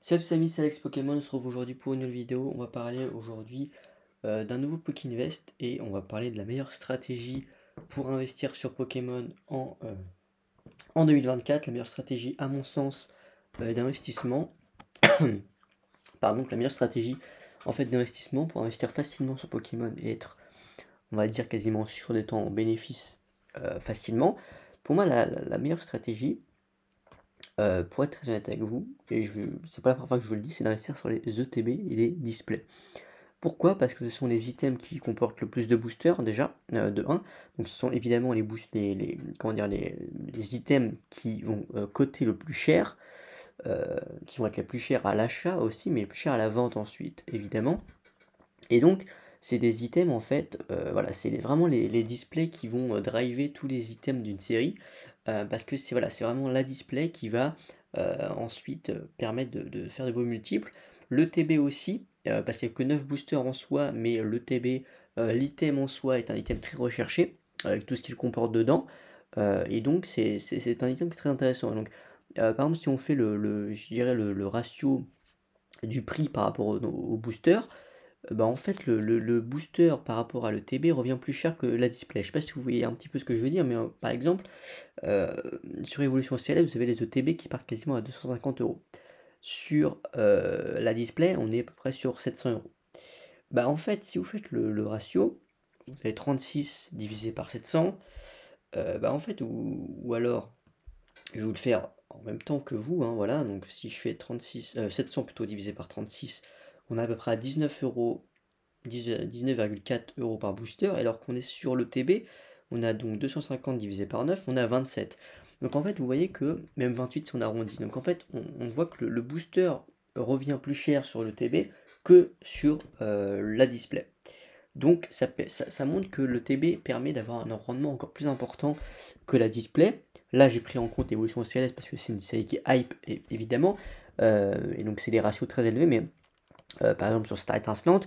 Salut à tous amis, c'est Alex Pokémon, on se retrouve aujourd'hui pour une nouvelle vidéo. On va parler aujourd'hui d'un nouveau Pokéinvest et on va parler de la meilleure stratégie pour investir sur Pokémon en 2024. La meilleure stratégie à mon sens d'investissement, pardon, la meilleure stratégie en fait d'investissement pour investir facilement sur Pokémon et être, on va dire, quasiment sûr des temps en bénéfice facilement. Pour moi, la meilleure stratégie, pour être très honnête avec vous, et c'est pas la première fois que je vous le dis, c'est d'investir sur les ETB et les displays. Pourquoi? Parce que ce sont les items qui comportent le plus de boosters déjà, de 1. Donc ce sont évidemment comment dire, les items qui vont coter le plus cher, qui vont être les plus chers à l'achat aussi, mais les plus chers à la vente ensuite, évidemment. Et donc, c'est des items en fait, voilà, c'est vraiment les displays qui vont driver tous les items d'une série, parce que c'est voilà, c'est vraiment la display qui va ensuite permettre de faire de beaux multiples. Le TB aussi, parce qu'il n'y a que 9 boosters en soi, mais le TB, l'item en soi est un item très recherché, avec tout ce qu'il comporte dedans, et donc c'est un item qui est très intéressant. Donc, par exemple, si on fait je dirais le ratio du prix par rapport au booster, bah, en fait, le booster par rapport à l'ETB revient plus cher que la display. Je sais pas si vous voyez un petit peu ce que je veux dire, mais par exemple, euh, sur Evolution CLS, vous avez les ETB qui partent quasiment à 250 €. Sur la display, on est à peu près sur 700 €. Bah, en fait, si vous faites le ratio, vous avez 36 divisé par 700, bah, en fait, ou alors, je vais vous le faire en même temps que vous, hein, voilà, donc si je fais 700 plutôt divisé par 36, on est à peu près à 19 €. 19,4 € par booster, alors qu'on est sur le TB, on a donc 250 divisé par 9, on a 27. Donc en fait, vous voyez que, même 28 si on arrondit, donc en fait, on voit que le booster revient plus cher sur le TB que sur la display. Donc ça montre que le TB permet d'avoir un rendement encore plus important que la display. Là, j'ai pris en compte l'évolution CLS parce que c'est une série qui est hype, évidemment, et donc c'est des ratios très élevés, mais par exemple sur Star Instant,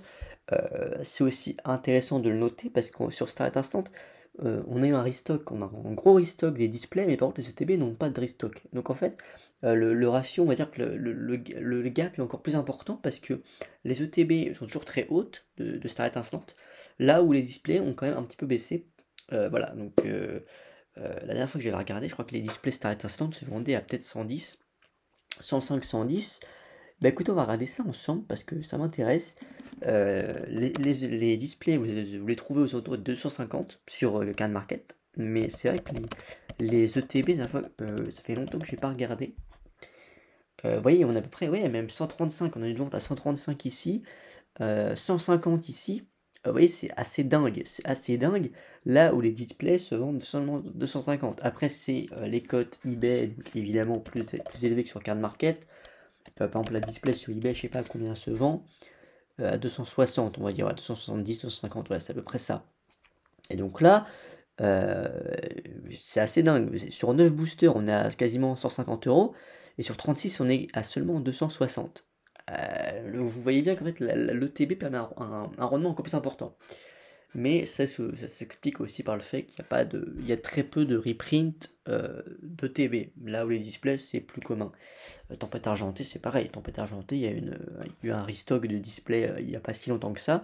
c'est aussi intéressant de le noter parce que sur Start Instant, on a eu un restock, on a un gros restock des displays, mais par contre les ETB n'ont pas de restock. Donc en fait, le ratio, on va dire que le gap est encore plus important parce que les ETB sont toujours très hautes de Start Instant, là où les displays ont quand même un petit peu baissé. Voilà, donc la dernière fois que j'avais regardé, je crois que les displays Start Instant se vendaient à peut-être 110, 105, 110. Bah écoutez, on va regarder ça ensemble parce que ça m'intéresse. Les displays, vous les trouvez aux alentours de 250 sur le Can Market. Mais c'est vrai que les ETB, la fois, ça fait longtemps que je n'ai pas regardé. Vous voyez, on a à peu près, ouais, même 135. On a une vente à 135 ici, 150 ici. Vous voyez, c'est assez dingue. C'est assez dingue. Là où les displays se vendent seulement 250. Après, c'est les cotes eBay, donc évidemment plus élevées que sur Can Market. Par exemple, la display sur eBay, je sais pas combien elle se vend, à 260, on va dire, à 270, 250, voilà, c'est à peu près ça. Et donc là, euh, c'est assez dingue. Sur 9 boosters, on est à quasiment 150 €, et sur 36, on est à seulement 260. Vous voyez bien qu'en fait, l'ETB permet un rendement encore plus important. Mais ça s'explique aussi par le fait qu'il y a pas de, il y a très peu de reprint d'ETB, là où les displays c'est plus commun. Tempête argentée, c'est pareil. Tempête argentée, il y a eu un restock de display il n'y a pas si longtemps que ça.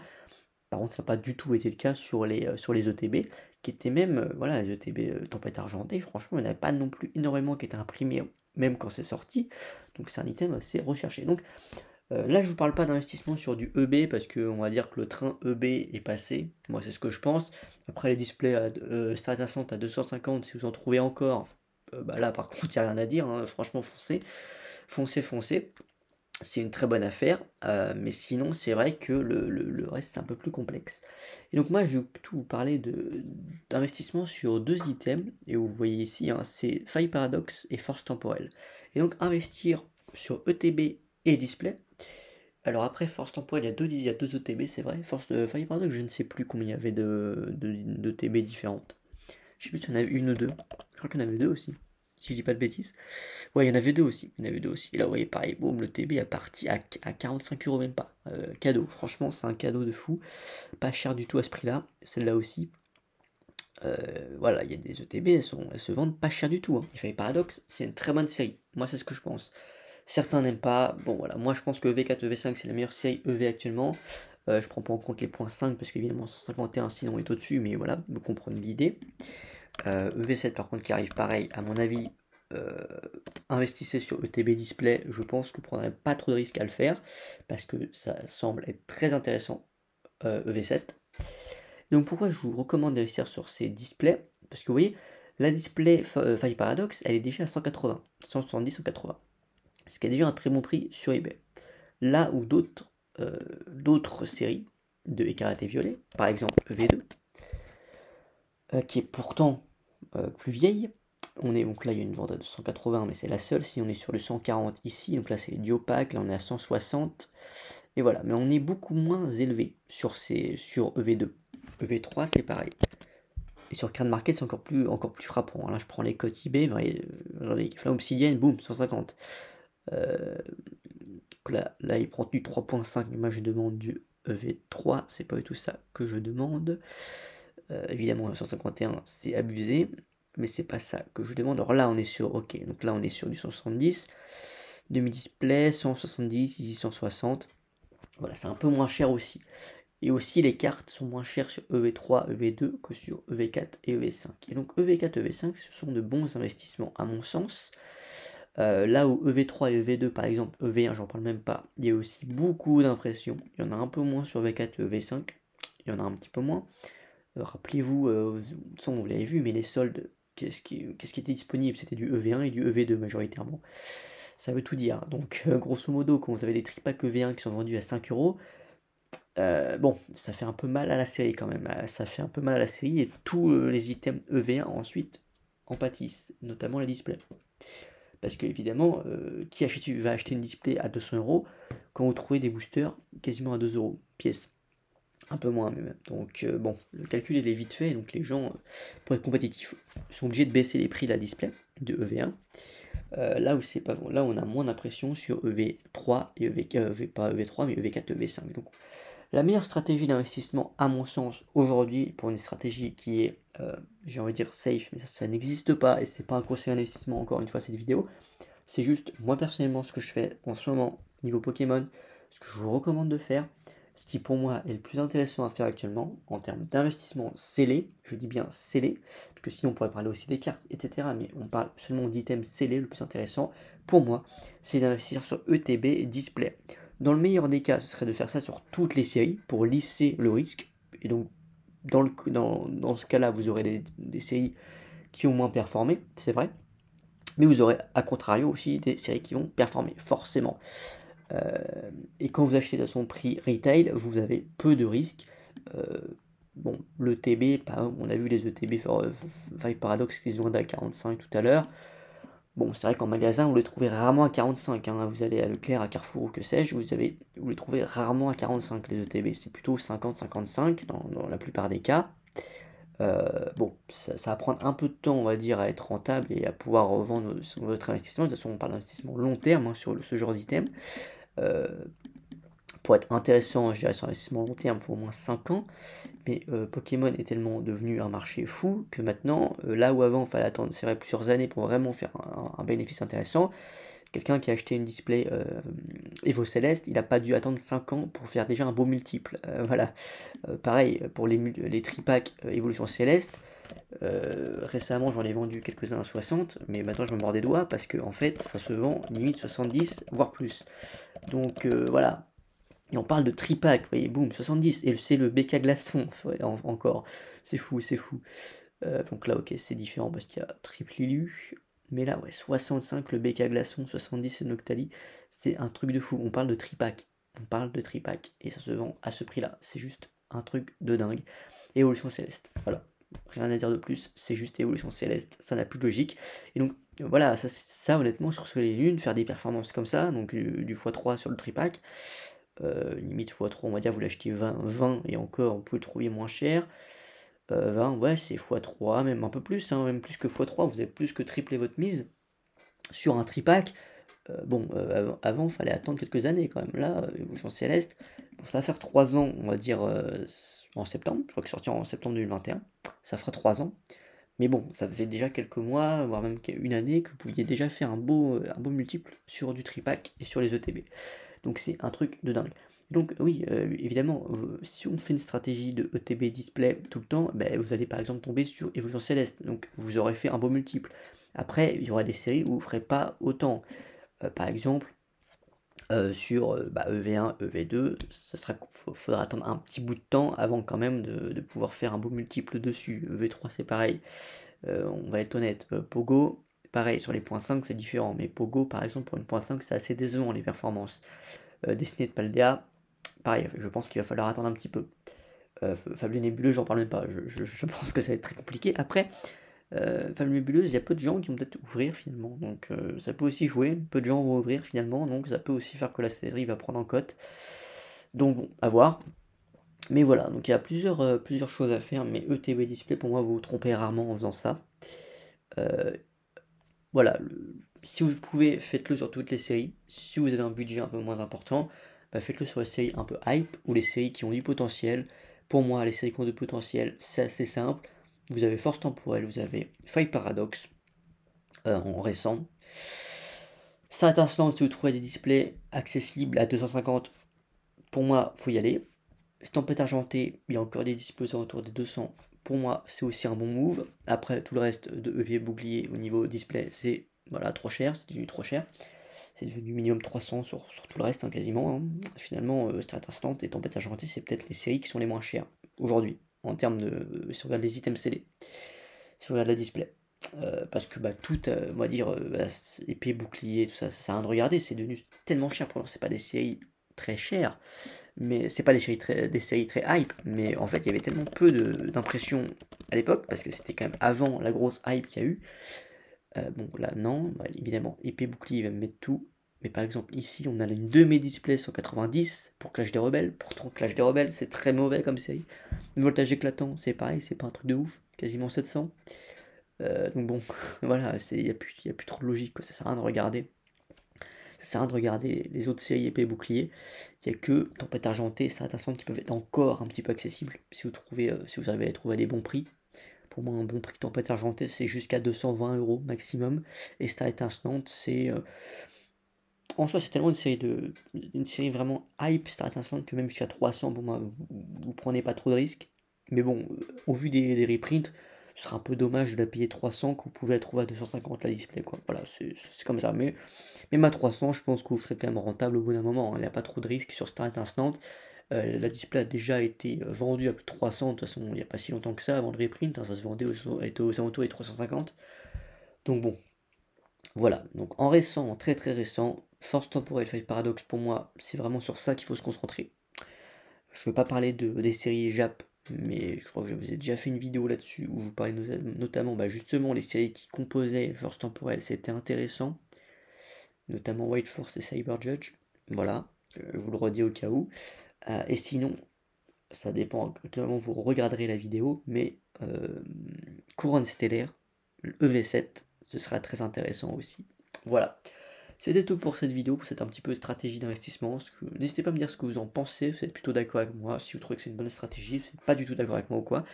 Par contre, ça n'a pas du tout été le cas sur les ETB, qui étaient même, voilà, les ETB Tempête argentée, franchement, il n'y en avait pas non plus énormément qui étaient imprimés, même quand c'est sorti. Donc c'est un item assez recherché. Donc là, je vous parle pas d'investissement sur du EB, parce qu'on va dire que le train EB est passé. Moi, c'est ce que je pense. Après, les displays Start Instant à 250, si vous en trouvez encore, bah là, par contre, il n'y a rien à dire, hein. Franchement, foncez. Foncez, foncez. C'est une très bonne affaire, mais sinon, c'est vrai que le reste, c'est un peu plus complexe. Et donc, moi, je vais plutôt vous parler d'investissement sur deux items, et vous voyez ici, hein, c'est faille paradoxe et force temporelle. Et donc, investir sur ETB et display. Alors, après, force temporelle, il y a deux ETB, c'est vrai. Faille paradoxe, je ne sais plus combien il y avait d'ETB différentes. Je sais plus si il y en avait une ou deux. Je crois qu'il y en avait deux aussi, si je dis pas de bêtises. Ouais, il y en avait deux aussi. Il y en avait deux aussi. Et là, vous voyez, pareil, boum, le TB est parti à 45 € même pas. Cadeau. Franchement, c'est un cadeau de fou. Pas cher du tout à ce prix-là. Celle-là aussi. Voilà, il y a des ETB, elles se vendent pas cher du tout, hein. Il fait paradoxe, c'est une très bonne série. Moi, c'est ce que je pense. Certains n'aiment pas. Bon voilà, moi je pense que EV4, EV5 c'est la meilleure série EV actuellement. Je prends pas en compte les points 5 parce qu'évidemment 151 sinon on est au-dessus, mais voilà, vous comprenez l'idée. EV7 par contre qui arrive pareil, à mon avis, investissez sur ETB Display, je pense que vous ne prendrez pas trop de risques à le faire, parce que ça semble être très intéressant, EV7. Donc pourquoi je vous recommande d'investir sur ces displays? Parce que vous voyez, la display Fire Paradox, elle est déjà à 180, 170, 180. Ce qui est déjà un très bon prix sur eBay. Là où d'autres séries de écarlate et violet, par exemple EV2, qui est pourtant plus vieille, donc là il y a une vente à 280 mais c'est la seule, si on est sur le 140 ici, donc là c'est du opaque, là on est à 160, et voilà, mais on est beaucoup moins élevé sur EV2. EV3 c'est pareil. Et sur Crane Market c'est encore plus frappant, là je prends les cotes eBay, regardez, Flamme Obsidienne, boum, 150. Là il prend du 3.5, mais moi je demande du EV3, c'est pas du tout ça que je demande. Évidemment 151 c'est abusé, mais c'est pas ça que je demande. Alors là on est sur, ok, donc là on est sur du 170, demi-display, 170, ici 160. Voilà, c'est un peu moins cher aussi. Et aussi les cartes sont moins chères sur EV3, EV2 que sur EV4 et EV5. Et donc EV4, EV5 ce sont de bons investissements à mon sens. Là où EV3 et EV2 par exemple, EV1 j'en parle même pas, il y a aussi beaucoup d'impressions. Il y en a un peu moins sur EV4 et EV5, il y en a un petit peu moins. Rappelez-vous, vous l'avez vu, mais les soldes, qu'est-ce qui était disponible? C'était du EV1 et du EV2 majoritairement. Ça veut tout dire. Donc, grosso modo, quand vous avez des tripacks EV1 qui sont vendus à 5 euros, bon, ça fait un peu mal à la série quand même. Ça fait un peu mal à la série et tous les items EV1 ensuite en pâtissent, notamment les displays. Parce que, évidemment, qui va acheter une display à 200 euros quand vous trouvez des boosters quasiment à 2 euros pièce? Un peu moins même. Donc bon, le calcul il est vite fait, donc les gens, pour être compétitifs, sont obligés de baisser les prix de la display de EV1. Là où c'est pas bon, là on a moins d'impression sur EV3 et pas EV3 mais EV4, EV5. Donc la meilleure stratégie d'investissement à mon sens aujourd'hui, pour une stratégie qui est, j'ai envie de dire safe, mais ça n'existe pas et c'est pas un conseil d'investissement encore une fois cette vidéo, c'est juste moi personnellement ce que je fais en ce moment niveau Pokémon, ce que je vous recommande de faire, ce qui pour moi est le plus intéressant à faire actuellement en termes d'investissement scellé, je dis bien scellé, parce que sinon on pourrait parler aussi des cartes, etc. Mais on parle seulement d'items scellés, le plus intéressant pour moi, c'est d'investir sur ETB Display. Dans le meilleur des cas, ce serait de faire ça sur toutes les séries pour lisser le risque. Et donc, dans ce cas-là, vous aurez des séries qui ont moins performé, c'est vrai. Mais vous aurez, à contrario, aussi des séries qui vont performer, forcément. Euh, et quand vous achetez à son prix retail, vous avez peu de risques. Euh, bon, l'ETB, on a vu les ETB Five Paradox qui se vendent à 45 tout à l'heure. Bon, c'est vrai qu'en magasin, vous les trouvez rarement à 45. Hein. Vous allez à Leclerc, à Carrefour ou que sais-je, vous les trouvez rarement à 45 les ETB. C'est plutôt 50-55 dans la plupart des cas. Bon, ça va prendre un peu de temps, on va dire, à être rentable et à pouvoir revendre votre investissement. De toute façon, on parle d'investissement long terme hein, sur ce genre d'item. Euh, pour être intéressant, je dirais, sur l'investissement long terme, il faut au moins 5 ans. Mais Pokémon est tellement devenu un marché fou que maintenant, là où avant, il fallait attendre, c'est vrai, plusieurs années pour vraiment faire un bénéfice intéressant, quelqu'un qui a acheté une display Evo Céleste, il n'a pas dû attendre 5 ans pour faire déjà un beau multiple. Voilà. Pareil, pour les tripacks Évolution Céleste, récemment j'en ai vendu quelques-uns à 60, mais maintenant je me mords des doigts parce que en fait ça se vend limite 70, voire plus. Donc voilà. Et on parle de tripack, vous voyez, boum, 70, et c'est le BK glaçon, encore. C'est fou, c'est fou. Donc là, ok, c'est différent parce qu'il y a triple illu. Mais là, ouais, 65 le BK glaçon, 70 le Noctali, c'est un truc de fou. On parle de tripack. On parle de tripack. Et ça se vend à ce prix-là. C'est juste un truc de dingue. Évolution Céleste. Voilà. Rien à dire de plus. C'est juste Évolution Céleste. Ça n'a plus de logique. Et donc, voilà, ça honnêtement, sur Soleil et Lune, faire des performances comme ça, donc du x3 sur le tripack, limite x3, on va dire, vous l'achetez 20 et encore, vous pouvez le trouver moins cher. 20, ouais, c'est x3, même un peu plus, hein, même plus que x3, vous avez plus que triplé votre mise sur un tripack. Bon, avant, il fallait attendre quelques années quand même. Là, Évolution Céleste, bon, ça va faire 3 ans, on va dire, en septembre. Je crois que c'est sorti en septembre 2021. Ça fera 3 ans. Mais bon, ça faisait déjà quelques mois, voire même une année, que vous pouviez déjà faire un beau multiple sur du tripack et sur les ETB. Donc c'est un truc de dingue. Donc oui, évidemment, si on fait une stratégie de ETB display tout le temps, ben, vous allez par exemple tomber sur Évolution Céleste. Donc vous aurez fait un beau multiple. Après, il y aura des séries où vous ne ferez pas autant. Par exemple, sur EV1, EV2, faudra attendre un petit bout de temps avant quand même de pouvoir faire un beau multiple dessus. EV3 c'est pareil. On va être honnête, Pogo, pareil, sur les points 5 c'est différent, mais Pogo par exemple pour une point 5 c'est assez décevant les performances. Destiné de Paldea, pareil, je pense qu'il va falloir attendre un petit peu. Fable Nébuleux, j'en parle même pas, je pense que ça va être très compliqué. Après, Fable Nébuleuse, il y a peu de gens qui vont peut-être ouvrir finalement, donc ça peut aussi jouer, peu de gens vont ouvrir finalement, donc ça peut aussi faire que la série va prendre en cote. Donc bon, à voir. Mais voilà, donc il y a plusieurs choses à faire, mais ETB Display, pour moi, vous vous trompez rarement en faisant ça. Euh, voilà, si vous pouvez, faites-le sur toutes les séries. Si vous avez un budget un peu moins important, bah, faites-le sur les séries un peu hype ou les séries qui ont du potentiel. Pour moi, les séries qui ont du potentiel, c'est assez simple. Vous avez Force Temporelle, vous avez Fight Paradox en récent. Star Earthland, si vous trouvez des displays accessibles à 250, pour moi, faut y aller. Tempête Argentée, il y a encore des displays autour des 200. Pour moi, c'est aussi un bon move. Après, tout le reste de EP bouclier au niveau display, c'est voilà, trop cher, c'est devenu trop cher. C'est devenu minimum 300 sur tout le reste, hein, quasiment. Hein. Finalement, Strat Instant et Tempête Argentée, c'est peut-être les séries qui sont les moins chères aujourd'hui, en termes de. Si on regarde les items scellés, si on regarde la display. Parce que bah, tout, on va dire, épée, bouclier, tout ça, ça sert à rien de regarder, c'est devenu tellement cher. Pour c'est pas des séries très chères, mais c'est pas des séries très hype, mais en fait il y avait tellement peu d'impressions à l'époque, parce que c'était quand même avant la grosse hype qu'il y a eu. Bon là non, bah, évidemment, épée bouclier il va me mettre tout, mais par exemple ici on a une 2 display 190 pour Clash des Rebelles, pourtant Clash des Rebelles c'est très mauvais comme série. Voltage éclatant c'est pareil, c'est pas un truc de ouf, quasiment 700. Donc bon, voilà, y a plus trop de logique, quoi. Ça sert à rien de regarder. Ça sert à rien de regarder les autres séries épée et bouclier. Il n'y a que Tempête Argentée et Star Ascendant qui peuvent être encore un petit peu accessibles si vous arrivez à les trouver à des bons prix. Pour moi, un bon prix Tempête Argentée, c'est jusqu'à 220 euros maximum. Et Star Ascendant, c'est. En soi, c'est tellement une série vraiment hype, Star Ascendant, que même jusqu'à 300, pour moi, vous prenez pas trop de risques. Mais bon, au vu des reprints, ce sera un peu dommage de la payer 300 que vous pouvez la trouver à 250 la display, quoi. Voilà, c'est comme ça. Mais même à 300, je pense que vous serez quand même rentable au bout d'un moment. Hein. Il n'y a pas trop de risques sur Star Instant. La display a déjà été vendue à plus de 300, de toute façon, il n'y a pas si longtemps que ça avant le reprint. Hein, ça se vendait aux alentours des 350. Donc bon, voilà. Donc en récent, en très très récent, Force Temporelle Fight Paradox, pour moi, c'est vraiment sur ça qu'il faut se concentrer. Je ne veux pas parler des séries Jap, mais je crois que je vous ai déjà fait une vidéo là-dessus où je vous parlais notamment, bah, justement, les séries qui composaient Force Temporelle, c'était intéressant, notamment White Force et Cyber Judge. Voilà, je vous le redis au cas où. Et sinon, ça dépend à quel moment vous regarderez la vidéo, mais Couronne Stellaire, le EV7, ce sera très intéressant aussi. Voilà. C'était tout pour cette vidéo, pour cette un petit peu stratégie d'investissement. N'hésitez pas à me dire ce que vous en pensez, vous êtes plutôt d'accord avec moi, si vous trouvez que c'est une bonne stratégie, si vous n'êtes pas du tout d'accord avec moi ou quoi.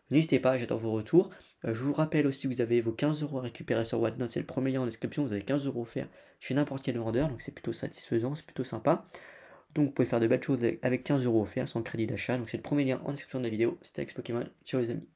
N'hésitez pas, j'attends vos retours. Je vous rappelle aussi que vous avez vos 15 euros à récupérer sur Whatnot, c'est le premier lien en description, vous avez 15 euros offerts chez n'importe quel vendeur, donc c'est plutôt satisfaisant, c'est plutôt sympa. Donc vous pouvez faire de belles choses avec 15 euros offerts sans crédit d'achat, donc c'est le premier lien en description de la vidéo. C'était Alex Pokémon, ciao les amis.